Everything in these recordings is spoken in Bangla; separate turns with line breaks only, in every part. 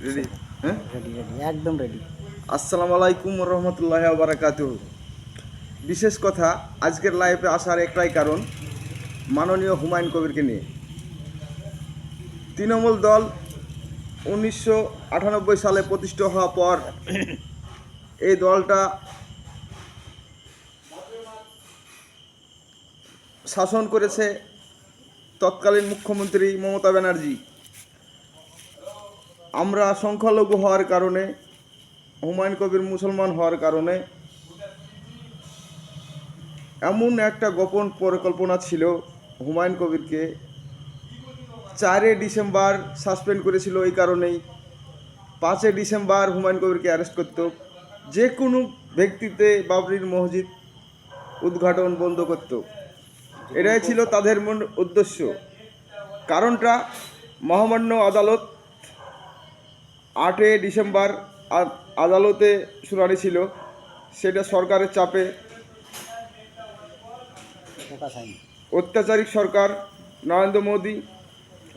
রেডি? হ্যাঁ,
রেডি রেডি একদম রেডি।
আসসালামু আলাইকুম রহমতুল্লাহ বারাকাতুহ। বিশেষ কথা, আজকের লাইভে আসার একটাই কারণ, মাননীয় হুমায়ুন কবিরকে নিয়ে। তৃণমূল দল 1998 সালে প্রতিষ্ঠিত হওয়ার পর এই দলটা শাসন করেছে তৎকালীন মুখ্যমন্ত্রী মমতা ব্যানার্জি। আমরা সংখ্যালঘু হওয়ার কারণে, হুমায়ুন কবির মুসলমান হওয়ার কারণে এমন একটা গোপন পরিকল্পনা ছিল, হুমায়ুন কবিরকে 4 ডিসেম্বর সাসপেন্ড করেছিল। এই কারণেই 5 ডিসেম্বর হুমায়ুন কবিরকে অ্যারেস্ট করত, যে কোনো ব্যক্তিতে বাবরির মসজিদ উদ্ঘাটন বন্ধ করত। এটাই ছিল তাদের মূল উদ্দেশ্য। কারণটা, মহামান্য আদালত 8 ডিসেম্বর আদালতে শুনানি ছিল, সেটা সরকারের চাপে, অত্যাচারী সরকার নরেন্দ্র মোদী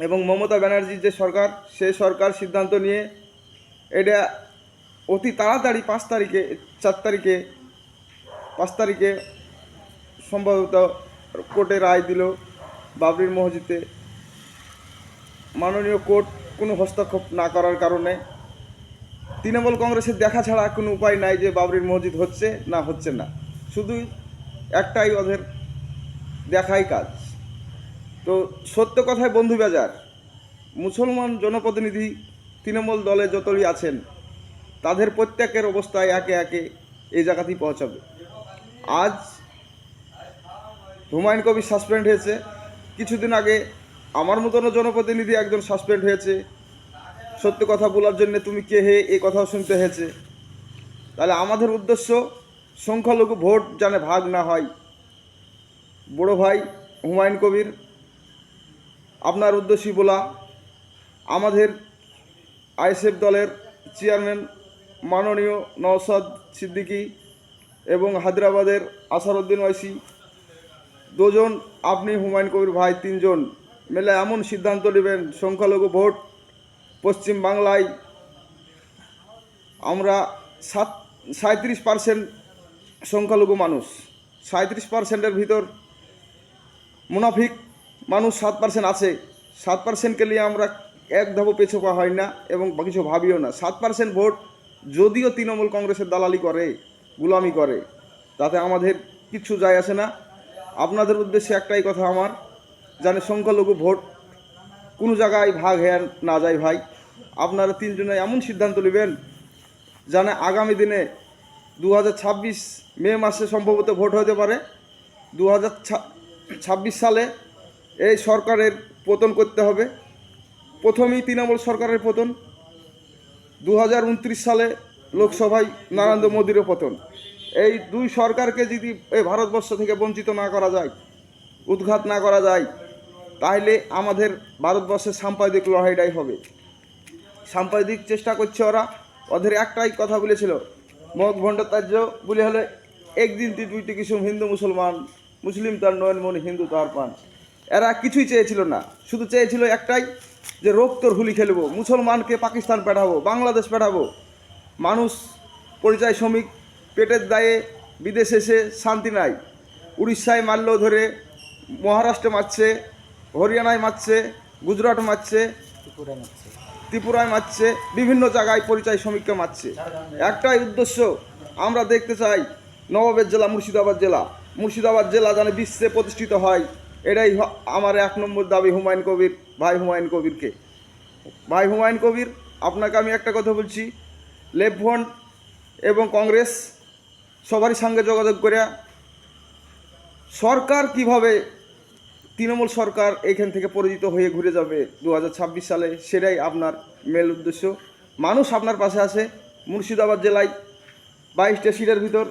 এবং মমতা ব্যানার্জির যে সরকার, সেই সরকার সিদ্ধান্ত নিয়ে এটা অতি তাড়াতাড়ি 5 তারিখে সম্ভবত কোর্টে রায় দিল বাবরির মসজিদে। মাননীয় কোর্ট কোনো হস্তক্ষেপ না করার কারণে তৃণমূল কংগ্রেসের দেখা ছাড়া কোনো উপায় নাই যে বাবরির মসজিদ হচ্ছে না হচ্ছে না, শুধু একটাই ওদের দেখাই কাজ। তো সত্য কথায় বন্ধু বাজার, মুসলমান জনপ্রতিনিধি তৃণমূল দলে যতই আছেন, তাদের প্রত্যেকের অবস্থায় একে একে এই জায়গাতেই পৌঁছাবে। আজ হুমায়ুন কবির সাসপেন্ড হয়েছে, কিছুদিন আগে আমার মতনও জনপ্রতিনিধি একজন সাসপেন্ড হয়েছে সত্য কথা বলার জন্য। তুমি কে হে, এই কথাও শুনতে হয়েছে। তাহলে আমাদের উদ্দেশ্য, সংখ্যালঘু ভোট যেন ভাগ না হয়। বড় ভাই হুমায়ুন কবির, আপনার উদ্দেশ্যই বলা, আমাদের আইএসএফ দলের চেয়ারম্যান মাননীয় নওশাদ সিদ্দিকী এবং হায়দ্রাবাদের আসারউদ্দিন ওয়াইসি, দুজন, আপনি হুমায়ুন কবির ভাই, 3 জন মিলে এমন সিদ্ধান্ত নেবেন, সংখ্যালঘু ভোট পশ্চিম বাংলায় আমরা 37% সংখ্যালঘু মানুষ, 37%-এর ভিতর মুনাফিক মানুষ 7% আছে। 7%কে নিয়ে আমরা এক ধাপও পেছোপা হয় না এবং কিছু ভাবিও না। 7% ভোট যদিও তৃণমূল কংগ্রেসের দালালি করে, গুলামি করে, তাতে আমাদের কিচ্ছু যায় আসে না। আপনাদের উদ্দেশ্যে একটাই কথা আমার, যেন সংখ্যালঘু ভোট কোনো জায়গায় ভাগ হয়ে না যায় ভাই। আপনারা 3 জনে এমন সিদ্ধান্ত নেবেন যেন আগামী দিনে 2026 মে মাসে সম্ভবত ভোট হতে পারে। 2026 সালে এই সরকারের পতন করতে হবে। প্রথমেই তৃণমূল সরকারের পতন, 2029 সালে লোকসভায় নরেন্দ্র মোদীরও পতন। এই 2 সরকারকে যদি এই ভারতবর্ষ থেকে বঞ্চিত না করা যায়, উৎখাত না করা যায়, তাহলে আমাদের ভারতবর্ষের সাম্প্রদায়িক লড়াইটাই হবে। সাম্প্রদায়িক চেষ্টা করছে ওরা, ওদের একটাই কথা বলেছিল, মগ ভণ্ডতার্য বলে হলে একদিন দুইটি কিছু হিন্দু মুসলমান, মুসলিম তার নয়ন মন, হিন্দু তার পান। এরা কিছুই চেয়েছিল না, শুধু চেয়েছিল একটাই, যে রক্তর হুলি খেলবো, মুসলমানকে পাকিস্তান পাঠাবো, বাংলাদেশ পাঠাবো। মানুষ পরিযায়ী শ্রমিক পেটের দায়ে বিদেশে এসে শান্তি নাই। উড়িষ্যায় মারলেও ধরে, মহারাষ্ট্রে মারছে, হরিয়ানায় মারছে, গুজরাট মারছে, ত্রিপুরায় মারছে, বিভিন্ন জায়গায় পরিযায়ী শ্রমিককে মারছে। একটাই উদ্দেশ্য, আমরা দেখতে চাই নবাবের জেলা মুর্শিদাবাদ জেলা যেন বিশ্বে প্রতিষ্ঠিত হয়। এটাই আমার 1 নম্বর দাবি হুমায়ুন কবির, ভাই হুমায়ুন কবিরকে। ভাই হুমায়ুন কবির, আপনাকে আমি একটা কথা বলছি, লেফট ফ্রন্ট এবং কংগ্রেস সবারই সঙ্গে যোগাযোগ করে সরকার কিভাবে, তৃণমূল সরকার এখান থেকে পরাজিত হয়ে ঘুরে যাবে 2026 সালে, সেটাই আপনার মেল উদ্দেশ্য। মানুষ আপনার পাশে আছে। মুর্শিদাবাদ জেলায় 22টা সিটের ভিতর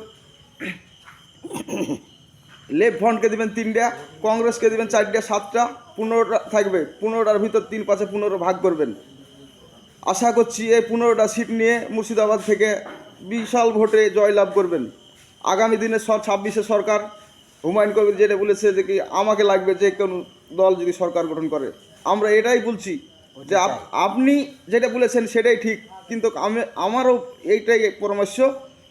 লেফট ফ্রন্টকে দেবেন 3টা, কংগ্রেসকে দেবেন 4টা, 7টা, 15টা থাকবে। 15টার ভিতর 3-5-15 ভাগ করবেন। আশা করছি এই 15টা সিট নিয়ে মুর্শিদাবাদ থেকে বিশাল ভোটে জয়লাভ করবেন। আগামী দিনে 26-এ সরকার, হুমায়ুন কবির যেটা বলেছে যে কি আমাকে লাগবে যে কোনো দল যদি সরকার গঠন করে, আমরা এটাই বলছি যে আপনি যেটা বলেছেন সেটাই ঠিক, কিন্তু আমারও এইটাই পরামর্শ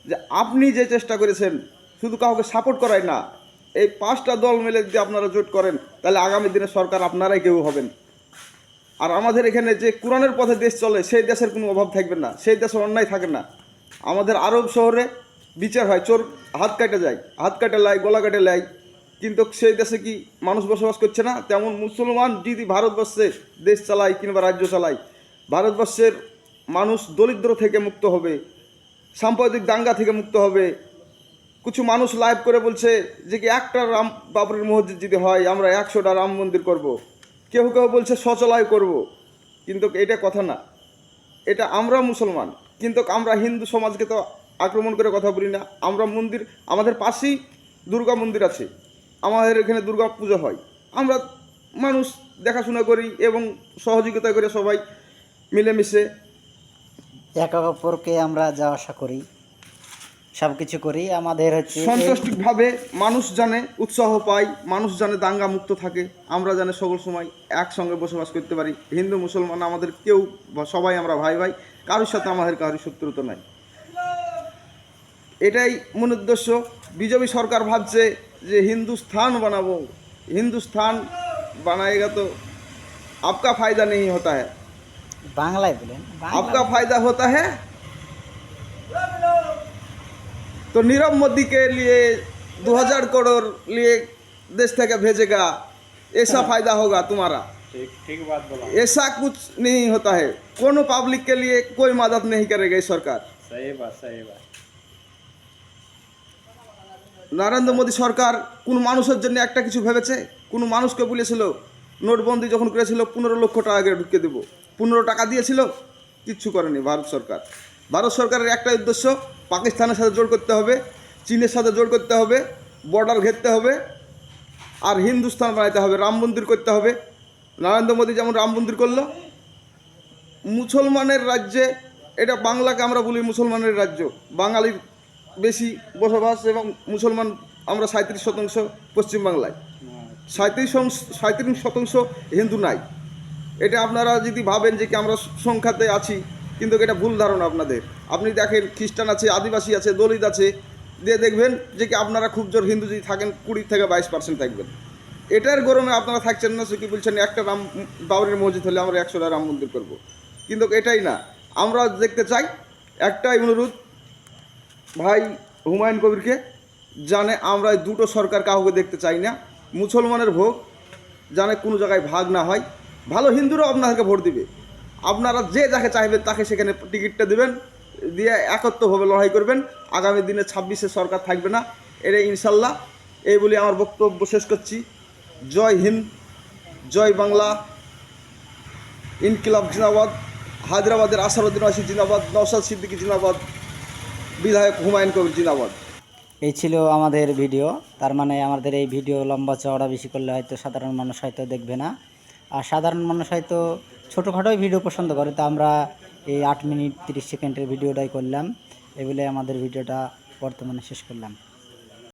যে আপনি যে চেষ্টা করেছেন শুধু কাউকে সাপোর্ট করাই না, এই 5টা দল মিলে যদি আপনারা জোট করেন তাহলে আগামী দিনে সরকার আপনারাই কেউ হবেন। আর আমাদের এখানে যে কোরআনের পথে দেশ চলে সেই দেশের কোনো অভাব থাকবে না, সেই দেশে অন্যায় থাকে না। আমাদের আরব শহরে বিচার হয়, চোর হাত কাটে যায়, হাত কাটে লাই, গলা কাটে লাই, কিন্তু সেই দেশে কি মানুষ বসবাস করছে না? তেমন মুসলমান যদি ভারতবর্ষে দেশ চালায় কিংবা রাজ্য চালায়, ভারতবর্ষের মানুষ দরিদ্র থেকে মুক্ত হবে, সাম্প্রদায়িক দাঙ্গা থেকে মুক্ত হবে। কিছু মানুষ লাইভ করে বলছে যে কি একটা রাম বাবরির মসজিদ যদি হয় আমরা 100টা রাম মন্দির করব। কেউ কেউ বলছে শৌচালয় করব, কিন্তু এটা কথা না। এটা আমরা মুসলমান, কিন্তু আমরা হিন্দু সমাজকে তো আক্রমণ করে কথা বলি না। আমরা মন্দির, আমাদের পাশেই দুর্গা মন্দির আছে, আমাদের এখানে দুর্গা পুজো হয়, আমরা মানুষ দেখাশোনা করি এবং সহযোগিতা করে সবাই মিলেমিশে
একে অপরকে আমরা যাওয়া আসা করি, সব কিছু করি। আমাদের হচ্ছে
সন্তুষ্টিভাবে মানুষ জানে উৎসাহ পায়, মানুষ জানে দাঙ্গা মুক্ত থাকে, আমরা জানে সকল সময় একসঙ্গে বসবাস করতে পারি। হিন্দু মুসলমান আমাদের কেউ, সবাই আমরা ভাই ভাই, কারোর সাথে আমাদের কারোর শত্রুতা নাই। এটাই মূল উদ্দেশ্য। বিজেপি সরকার ভাবছে যে হিন্দুস্থান বানাবো, হিন্দুস্থান বানাएगा तो आपका फायदा नहीं होता है,
বাংলায় বলেন।
आपका फायदा होता है तो नीरव मोदी के लिए 2000 करोड़ लिए देश থেকে भेजेगा, ऐसा फायदा होगा तुम्हारा।
ठीक बात बोला।
ऐसा कुछ नहीं होता है, कोनो पब्लिक के लिए कोई मदद नहीं करेगा ये सरकार।
सही बात, सही बात।
নরেন্দ্র মোদী সরকার কোন মানুষের জন্য একটা কিছু ভেবেছে? কোন মানুষকে বলেছিল নোটবন্দি যখন করেছিল 15 লক্ষ টাকা করে ঢুকিয়ে দেবো, 15 টাকা দিয়েছিল? কিচ্ছু করেনি ভারত সরকার। ভারত সরকারের একটা উদ্দেশ্য পাকিস্তানের সাথে জোট করতে হবে, চীনের সাথে জোট করতে হবে, বর্ডার ঘেরতে হবে, আর হিন্দুস্তান বানাইতে হবে, রাম মন্দির করতে হবে। নরেন্দ্র মোদী যেমন রাম মন্দির করলো, মুসলমানের রাজ্যে, এটা বাংলাকে আমরা বলি মুসলমানের রাজ্য, বাঙালির বেশি বসবাস এবং মুসলমান আমরা 37% পশ্চিমবাংলায়, 37% হিন্দু নাই। এটা আপনারা যদি ভাবেন যে কি আমরা সংখ্যাতে আছি, কিন্তু এটা ভুল ধারণা আপনাদের। আপনি দেখেন খ্রিস্টান আছে, আদিবাসী আছে, দলিত আছে, দিয়ে দেখবেন যে কি আপনারা খুব জোর হিন্দু যদি থাকেন 20 থেকে 22% থাকবেন। এটার গরমে আপনারা থাকছেন না, সে কি বলছেন একটা রাম বাবরির মসজিদ হলে আমরা 100টা রাম মন্দির করব, কিন্তু এটাই না। আমরা দেখতে চাই, একটাই অনুরোধ ভাই হুমায়ুন কবিরকে, জানে আমরা এই দুটো সরকার কাউকে দেখতে চাই না। মুসলমানের ভোট জানে কোনো জায়গায় ভাগ না হয়, ভালো হিন্দুরাও আপনাদেরকে ভোট দিবে, আপনারা যে যাকে চাইবেন তাকে সেখানে টিকিটটা দেবেন, দিয়ে একত্রভাবে লড়াই করবেন। আগামী দিনে 26-এ সরকার থাকবে না, এটা ইনশাল্লাহ। এই বলে আমার বক্তব্য শেষ করছি। জয় হিন্দ, জয় বাংলা, ইনকিলাব জিন্দাবাদ, হায়দ্রাবাদের আসারুদ্দিন ওয়াইসি জিন্দাবাদ, নওশাদ সিদ্দিকী জিন্দাবাদ, বিধায়ক হুমায়ুন কবির জিন্দাবাদ।
এই ছিল আমাদের ভিডিও। তার মানে আমাদের এই ভিডিও লম্বা চওড়া বেশি করলে হয়তো সাধারণ মানুষ হয়তো দেখবে না, আর সাধারণ মানুষ হয়তো ছোটোখাটোই ভিডিও পছন্দ করে। তো আমরা এই 8 মিনিট 30 সেকেন্ডের ভিডিওটাই করলাম, এই বলে আমাদের ভিডিওটা বর্তমানে শেষ করলাম।